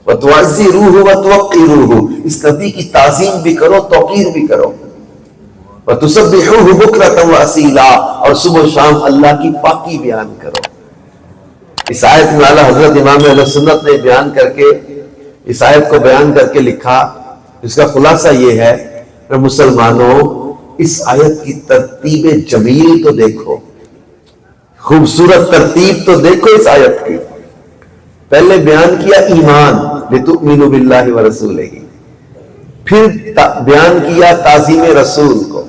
وَتُعَزِّرُوهُ وَتُوَقِّرُوهُ، اس نبی کی تعظیم بھی کرو، توقیر بھی کرو. وَتُسَبِّحُوهُ بُكْرَةً وَأَصِيلًا، اور صبح و شام اللہ کی پاکی بیان کرو. اس آیت میں اعلیٰ حضرت امام اہل سنت نے بیان کر کے اس آیت کو بیان کر کے لکھا. اس کا خلاصہ یہ ہے کہ مسلمانوں اس آیت کی ترتیب جمیل تو دیکھو، خوبصورت ترتیب تو دیکھو اس آیت کی. پہلے بیان کیا ایمان، لِتُؤْمِنُوا بِاللَّهِ وَرَسُولِهِ، پھر بیان کیا تعظیم رسول کو،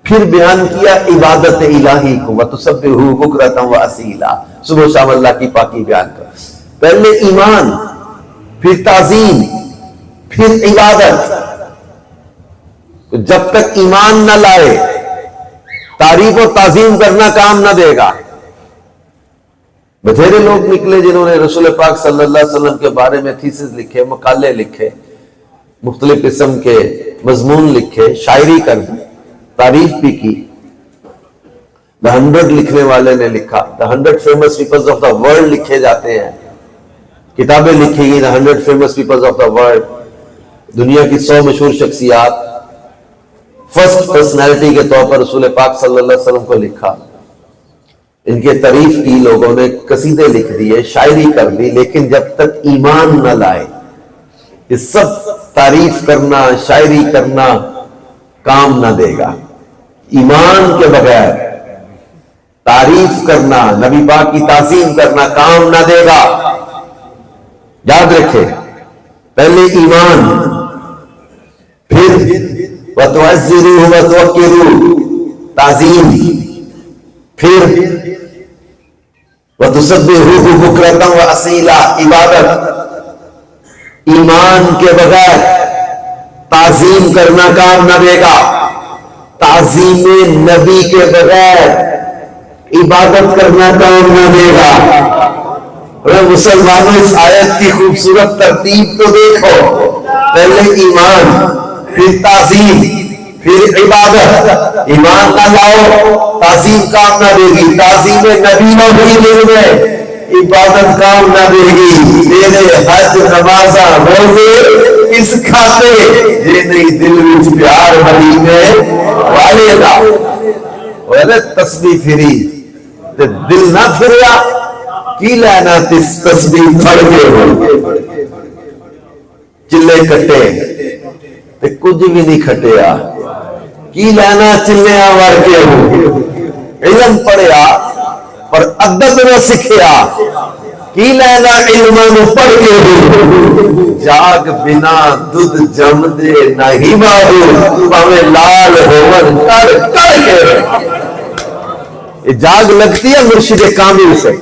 پھر بیان کیا عبادت الہی کو، وَتُسَبِّحُوهُ بُكْرَةً وَأَصِيلًا، صبح و شام اللہ کی پاکی بیان کر. پہلے ایمان، پھر تعظیم، پھر عبادت. جب تک ایمان نہ لائے تعریف و تعظیم کرنا کام نہ دے گا. بتھیرے لوگ نکلے جنہوں نے رسول پاک صلی اللہ علیہ وسلم کے بارے میں تھیسس لکھے، مقالے لکھے، مختلف قسم کے مضمون لکھے، شاعری کر دی، تعریف بھی کی. The 100 لکھنے والے نے لکھا، The 100 famous peoples of the world لکھے جاتے ہیں، کتابیں لکھی گئی The 100 famous peoples of the world، دنیا کی 100 مشہور شخصیات. فرسٹ پرسنالٹی کے طور پر رسول پاک صلی اللہ علیہ وسلم کو لکھا. ان کے تعریف کی لوگوں نے قصیدے لکھ دیے، شاعری کر دی، لیکن جب تک ایمان نہ لائے یہ سب تعریف کرنا، شاعری کرنا کام نہ دے گا. ایمان کے بغیر تعریف کرنا، نبی پاک کی تعظیم کرنا کام نہ دے گا. یاد رکھے، پہلے ایمان، پھر وَتُعَزِّرُوهُ وَتُوَقِّرُوهُ تعظیم، پھر وَتُسَبِّحُوهُ بُكْرَةً وَأَصِيلًا عبادت. ایمان کے بغیر تعظیم کرنا کام نہ دے گا. تعظیم نبی کے بغیر عبادت کرنا کام نہ دے گا. مسلمانوں اس آیت کی خوبصورت ترتیب تو دیکھو، پہلے ایمان، پھر تعظیم، پھر عبادت. ایمان نہ لاؤ تعظیم کام نہ دے گی، تعظیم نبی نہ ہوئی دل میں عبادت کام نہ دے گی. میرے حج نمازاں روزے اس کھاتے جے نہیں دل وچ پیار مدینے والے دا. وہ تسبیح پھری تے دل نہ پھریا، کی لینا تسبیح پھڑ کے ہو. چلے کٹے تے کچھ بھی نہیں کھٹیا، کی لینا چلیا وار کے ہو. علم پڑھیا پر ادب نہ سکھیا، کی لینا علم نو پڑھ کے ہو. جاگ بنا دودھ جم دے نہیں ماہو، پاویں لال ہون کر کر کے. یہ جاگ لگتی ہے مرشد کامل سے.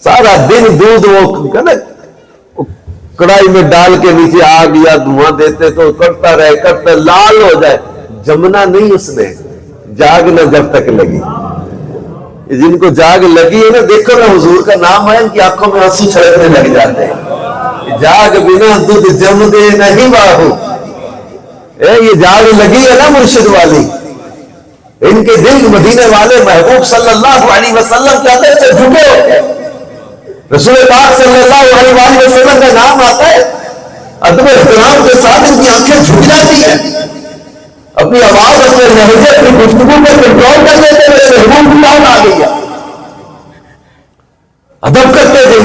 سارا دن دودھ وہ کڑائی میں ڈال کے نیچے آگ یا دھواں دیتے تو کرتا رہے، کرتا لال ہو جائے، جمنا نہیں اس نے. جاگ نہ جب تک لگی. جن کو جاگ لگی ہے نا، دیکھو نا حضور کا نام ہے، ان کی آنکھوں میں آنسو چھڑکنے لگ جاتے ہیں. جاگ بنا دودھ جم دے نہیں باہو. یہ جاگ لگی ہے نا مرشد والی، ان کے دل مدینے والے محبوب صلی اللہ علیہ وسلم کے اندر سے جھکے. رسول پاک صلی اللہ علیہ وسلم کا نام آتا ہے، ادب احترام کے ساتھ ان کی آنکھیں جھک جاتی ہیں. اپنی آواز، اپنے لہجے، اپنی گفتگو کو کنٹرول کر لیتے ہوئے محبوب کی بات آ گئی ہے. ادب کرتے تھے،